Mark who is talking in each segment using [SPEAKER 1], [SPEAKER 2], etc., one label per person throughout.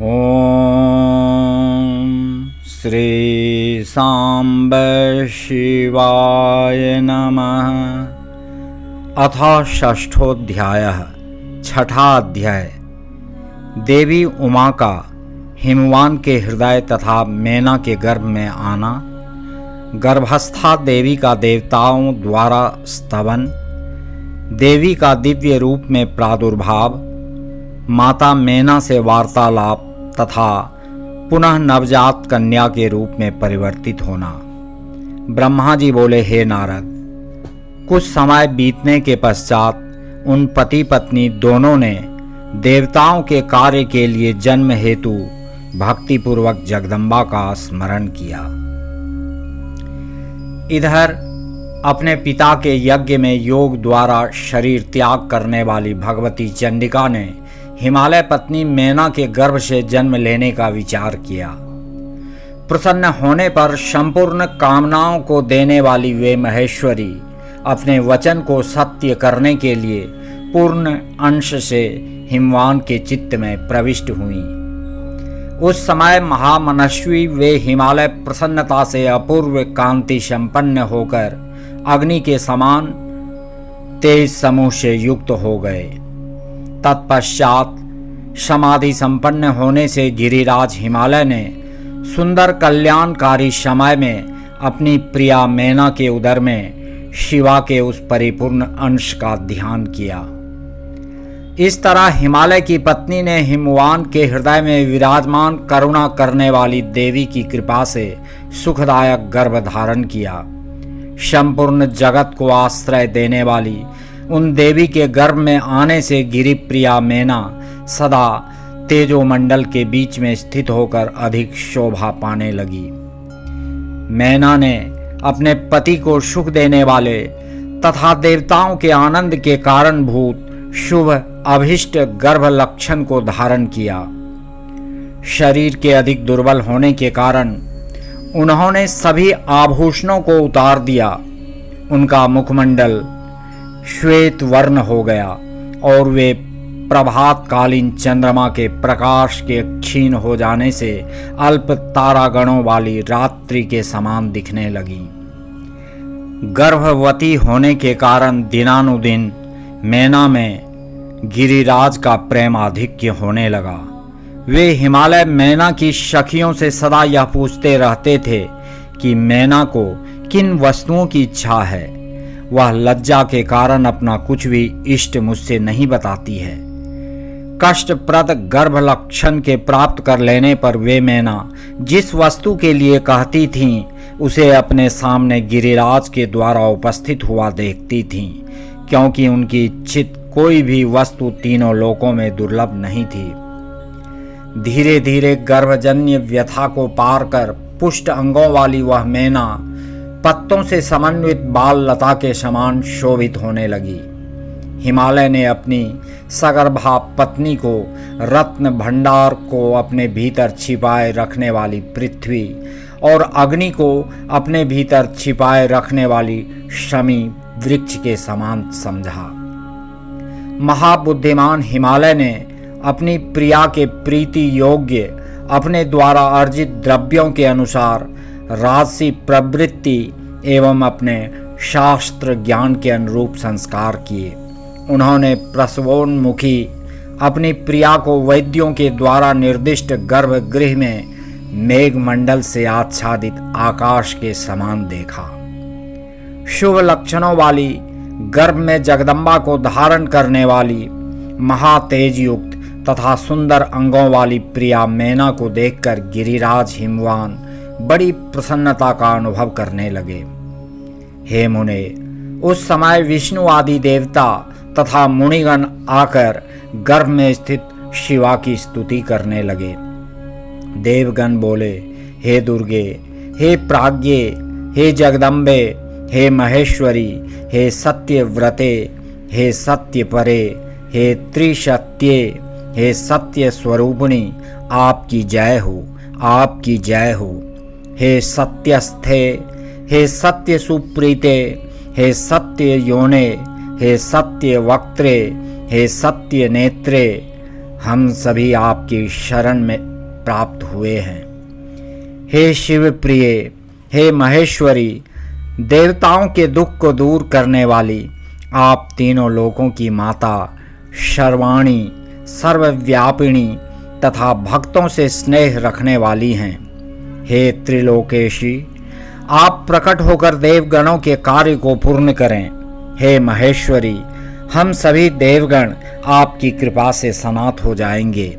[SPEAKER 1] ओम श्री सांब शिवाय नमः। अथ षष्ठोऽध्यायः। छठा अध्याय। देवी उमा का हिमवान के हृदय तथा मैना के गर्भ में आना, गर्भस्था देवी का देवताओं द्वारा स्तवन, देवी का दिव्य रूप में प्रादुर्भाव, माता मैना से वार्तालाप तथा पुनः नवजात कन्या के रूप में परिवर्तित होना। ब्रह्मा जी बोले, हे नारद, कुछ समय बीतने के पश्चात उन पति पत्नी दोनों ने देवताओं के कार्य के लिए जन्म हेतु भक्तिपूर्वक जगदम्बा का स्मरण किया। इधर अपने पिता के यज्ञ में योग द्वारा शरीर त्याग करने वाली भगवती चंडिका ने हिमालय पत्नी मैना के गर्भ से जन्म लेने का विचार किया। प्रसन्न होने पर संपूर्ण कामनाओं को देने वाली वे महेश्वरी अपने वचन को सत्य करने के लिए पूर्ण अंश से हिमवान के चित्त में प्रविष्ट हुई। उस समय महामनस्वी वे हिमालय प्रसन्नता से अपूर्व कांति संपन्न होकर अग्नि के समान तेज समूह से युक्त हो गए। तत्पश्चात समाधि संपन्न होने से गिरिराज हिमालय ने सुंदर कल्याणकारी समय में अपनी प्रिया मैना के उदर में शिवा के उस परिपूर्ण अंश का ध्यान किया। इस तरह हिमालय की पत्नी ने हिमवान के हृदय में विराजमान करुणा करने वाली देवी की कृपा से सुखदायक गर्भ धारण किया। संपूर्ण जगत को आश्रय देने वाली उन देवी के गर्भ में आने से गिरिप्रिया मैना सदा तेजोमंडल के बीच में स्थित होकर अधिक शोभा पाने लगी। मैना ने अपने पति को सुख देने वाले तथा देवताओं के आनंद के कारणभूत शुभ अभिष्ट गर्भ लक्षण को धारण किया। शरीर के अधिक दुर्बल होने के कारण उन्होंने सभी आभूषणों को उतार दिया। उनका मुखमंडल श्वेत वर्ण हो गया और वे प्रभातकालीन चंद्रमा के प्रकाश के क्षीण हो जाने से अल्प तारागणों वाली रात्रि के समान दिखने लगी। गर्भवती होने के कारण दिनानुदिन मैना में गिरिराज का प्रेम आधिक्य होने लगा। वे हिमालय मैना की सखियों से सदा यह पूछते रहते थे कि मैना को किन वस्तुओं की इच्छा है। वह लज्जा के कारण अपना कुछ भी इष्ट मुझसे नहीं बताती है। कष्टप्रद गर्भ लक्षण के प्राप्त कर लेने पर वे मैना जिस वस्तु के लिए कहती थीं उसे अपने सामने गिरिराज के द्वारा उपस्थित हुआ देखती थीं, क्योंकि उनकी इच्छित कोई भी वस्तु तीनों लोकों में दुर्लभ नहीं थी। धीरे धीरे गर्भजन्य व्यथा को पार कर पुष्ट अंगों वाली वह मैना पत्तों से समन्वित बाल लता के समान शोभित होने लगी। हिमालय ने अपनी सगर्भा पत्नी को रत्न भंडार को अपने भीतर छिपाए रखने वाली पृथ्वी और अग्नि को अपने भीतर छिपाए रखने वाली शमी वृक्ष के समान समझा। महाबुद्धिमान हिमालय ने अपनी प्रिया के प्रीति योग्य अपने द्वारा अर्जित द्रव्यों के अनुसार राजसी प्रवृत्ति एवं अपने शास्त्र ज्ञान के अनुरूप संस्कार किए। उन्होंने प्रसवोन्मुखी अपनी प्रिया को वैद्यों के द्वारा निर्दिष्ट गर्भगृह में मेघमंडल से आच्छादित आकाश के समान देखा। शुभ लक्षणों वाली गर्भ में जगदम्बा को धारण करने वाली महातेज युक्त तथा सुंदर अंगों वाली प्रिया मैना को देखकर गिरिराज हिमवान बड़ी प्रसन्नता का अनुभव करने लगे। हे मुने, उस समय विष्णु आदि देवता तथा मुनिगण आकर गर्भ में स्थित शिवा की स्तुति करने लगे। देवगण बोले, हे दुर्गे, हे प्राज्ञे, हे जगदम्बे, हे महेश्वरी, हे सत्यव्रते, हे सत्यपरे, हे त्रिशत्ये, हे सत्य स्वरूपिणी, आपकी जय हो, आपकी जय हो। हे सत्यस्थे, हे सत्य सुप्रीते, हे सत्य योने, हे सत्य वक्त्रे, हे सत्य नेत्रे, हम सभी आपकी शरण में प्राप्त हुए हैं। हे शिव प्रिय, हे महेश्वरी, देवताओं के दुख को दूर करने वाली, आप तीनों लोकों की माता, सर्वाणी, सर्वव्यापिणी तथा भक्तों से स्नेह रखने वाली हैं। हे त्रिलोकेशी, आप प्रकट होकर देवगणों के कार्य को पूर्ण करें। हे महेश्वरी, हम सभी देवगण आपकी कृपा से सनात हो जाएंगे।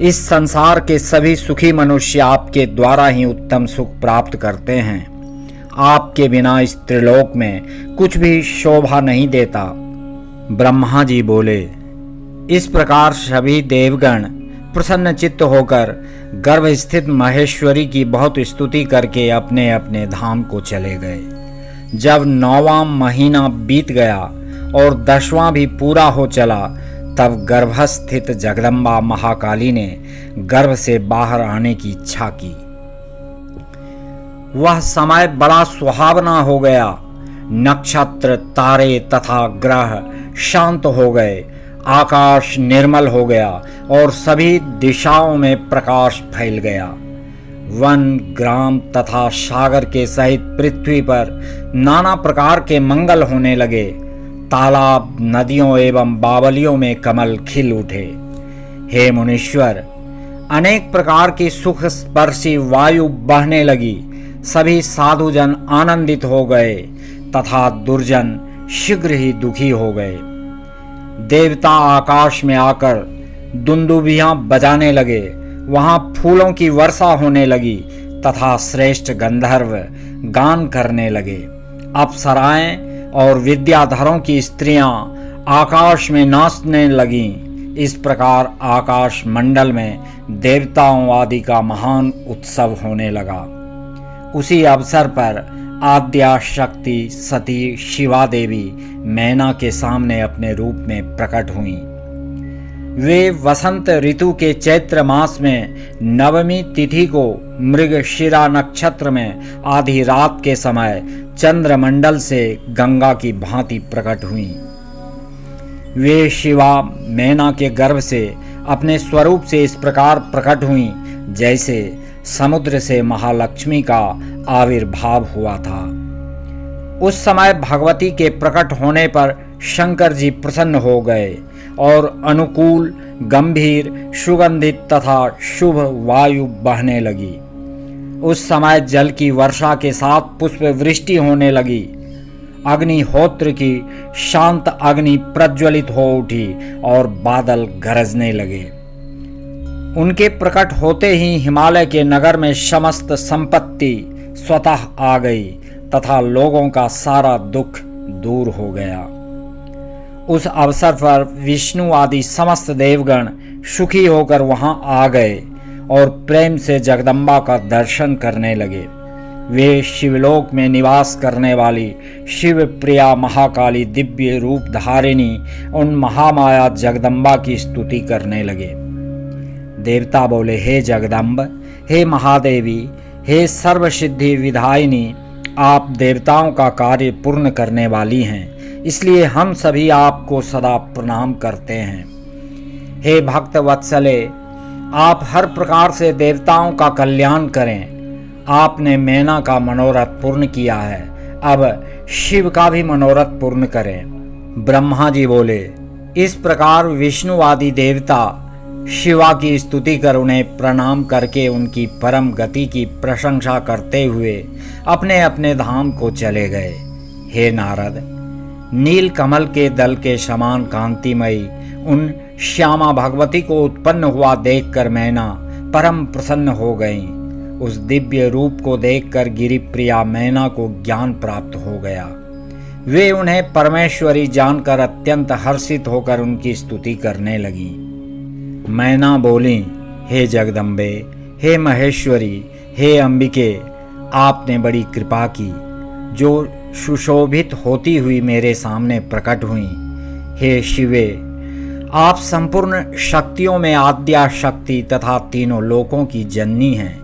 [SPEAKER 1] इस संसार के सभी सुखी मनुष्य आपके द्वारा ही उत्तम सुख प्राप्त करते हैं। आपके बिना इस त्रिलोक में कुछ भी शोभा नहीं देता। ब्रह्मा जी बोले। इस प्रकार सभी देवगण प्रसन्न चित्त होकर गर्भ स्थित महेश्वरी की बहुत स्तुति करके अपने अपने धाम को चले गए। जब 9वां महीना बीत गया और 10वां भी पूरा हो चला, तब गर्भस्थित जगदम्बा महाकाली ने गर्भ से बाहर आने की इच्छा की। वह समय बड़ा सुहावना हो गया। नक्षत्र, तारे तथा ग्रह शांत हो गए, आकाश निर्मल हो गया और सभी दिशाओं में प्रकाश फैल गया। वन, ग्राम तथा सागर के सहित पृथ्वी पर नाना प्रकार के मंगल होने लगे। तालाब, नदियों एवं बावलियों में कमल खिल उठे। हे मुनीश्वर, अनेक प्रकार की सुख स्पर्शी वायु बहने लगी। सभी साधुजन आनंदित हो गए तथा दुर्जन शीघ्र ही दुखी हो गए। देवता आकाश में आकर दुंदुभियां बजाने लगे। वहां फूलों की वर्षा होने लगी तथा श्रेष्ठ गंधर्व गान करने लगे। अप्सराएं और विद्याधरों की स्त्रियां आकाश में नाचने लगीं। इस प्रकार आकाश मंडल में देवताओं आदि का महान उत्सव होने लगा। उसी अवसर पर आद्या शक्ति सती शिवा देवी मैना के सामने अपने रूप में प्रकट हुई। वे वसंत ऋतु के चैत्र मास में 9वीं तिथि को मृगशिरा नक्षत्र में आधी रात के समय चंद्रमंडल से गंगा की भांति प्रकट हुई। वे शिवा मैना के गर्भ से अपने स्वरूप से इस प्रकार प्रकट हुई जैसे समुद्र से महालक्ष्मी का आविर्भाव हुआ था। उस समय भगवती के प्रकट होने पर शंकर जी प्रसन्न हो गए और अनुकूल, गंभीर, सुगंधित तथा शुभ वायु बहने लगी। उस समय जल की वर्षा के साथ पुष्प वृष्टि होने लगी। अग्निहोत्र की शांत अग्नि प्रज्वलित हो उठी और बादल गरजने लगे। उनके प्रकट होते ही हिमालय के नगर में समस्त संपत्ति स्वतः आ गई तथा लोगों का सारा दुख दूर हो गया। उस अवसर पर विष्णु आदि समस्त देवगण सुखी होकर वहां आ गए और प्रेम से जगदम्बा का दर्शन करने लगे। वे शिवलोक में निवास करने वाली शिव प्रिया महाकाली दिव्य रूप धारिणी उन महामाया जगदम्बा की स्तुति करने लगे। देवता बोले, हे जगदम्ब, हे महादेवी, हे सर्वसिद्धि विधायिनी, आप देवताओं का कार्य पूर्ण करने वाली हैं, इसलिए हम सभी आपको सदा प्रणाम करते हैं। हे भक्त वत्सले, आप हर प्रकार से देवताओं का कल्याण करें। आपने मैना का मनोरथ पूर्ण किया है, अब शिव का भी मनोरथ पूर्ण करें। ब्रह्मा जी बोले। इस प्रकार विष्णु आदि देवता शिवा की स्तुति कर उन्हें प्रणाम करके उनकी परम गति की प्रशंसा करते हुए अपने अपने धाम को चले गए। हे नारद, नील कमल के दल के समान कांतिमयी उन श्यामा भगवती को उत्पन्न हुआ देखकर मैना परम प्रसन्न हो गईं। उस दिव्य रूप को देखकर गिरिप्रिया मैना को ज्ञान प्राप्त हो गया। वे उन्हें परमेश्वरी जानकर अत्यंत हर्षित होकर उनकी स्तुति करने लगी। मैना बोली, हे जगदम्बे, हे महेश्वरी, हे अंबिके, आपने बड़ी कृपा की, जो सुशोभित होती हुई मेरे सामने प्रकट हुई। हे शिवे, आप संपूर्ण शक्तियों में आद्या शक्ति तथा तीनों लोकों की जननी हैं।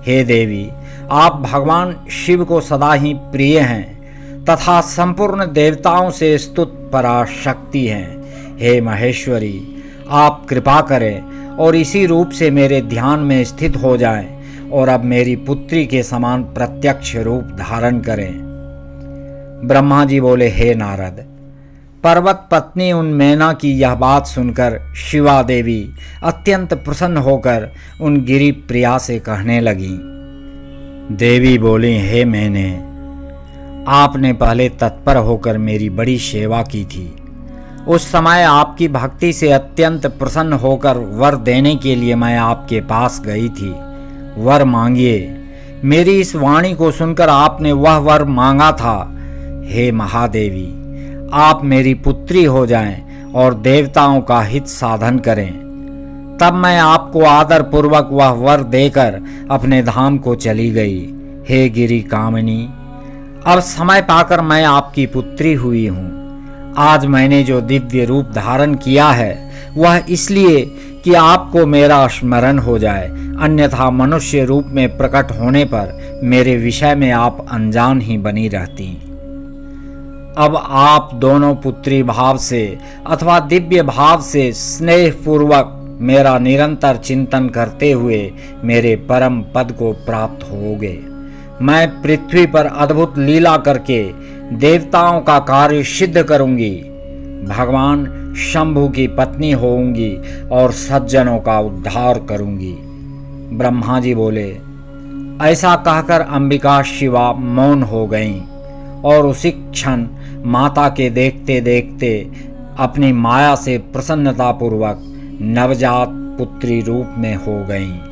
[SPEAKER 1] हे देवी, आप भगवान शिव को सदा ही प्रिय हैं तथा संपूर्ण देवताओं से स्तुत पराशक्ति हैं। हे महेश्वरी, आप कृपा करें और इसी रूप से मेरे ध्यान में स्थित हो जाएं और अब मेरी पुत्री के समान प्रत्यक्ष रूप धारण करें। ब्रह्मा जी बोले, हे नारद, पर्वत पत्नी उन मैना की यह बात सुनकर शिवा देवी अत्यंत प्रसन्न होकर उन गिरि प्रिया से कहने लगी। देवी बोली, हे मैने, आपने पहले तत्पर होकर मेरी बड़ी सेवा की थी। उस समय आपकी भक्ति से अत्यंत प्रसन्न होकर वर देने के लिए मैं आपके पास गई थी। वर मांगिए। मेरी इस वाणी को सुनकर आपने वह वर मांगा था। हे महादेवी, आप मेरी पुत्री हो जाएं और देवताओं का हित साधन करें। तब मैं आपको आदर पूर्वक वह वर देकर अपने धाम को चली गई। हे गिरि कामिनी, अब समय पाकर मैं आपकी पुत्री हुई हूँ। आज मैंने जो दिव्य रूप धारण किया है वह इसलिए कि आपको मेरा स्मरण हो जाए, अन्यथा मनुष्य रूप में प्रकट होने पर मेरे विषय में आप अनजान ही बनी रहती। अब आप दोनों पुत्री भाव से अथवा दिव्य भाव से स्नेह पूर्वक मेरा निरंतर चिंतन करते हुए मेरे परम पद को प्राप्त होगे। मैं पृथ्वी पर अद्भुत लीला करके देवताओं का कार्य सिद्ध करूंगी। भगवान शंभु की पत्नी होऊंगी और सज्जनों का उद्धार करूंगी। ब्रह्मा जी बोले। ऐसा कहकर अंबिका शिवा मौन हो गईं और उसी क्षण माता के देखते देखते अपनी माया से प्रसन्नतापूर्वक नवजात पुत्री रूप में हो गईं।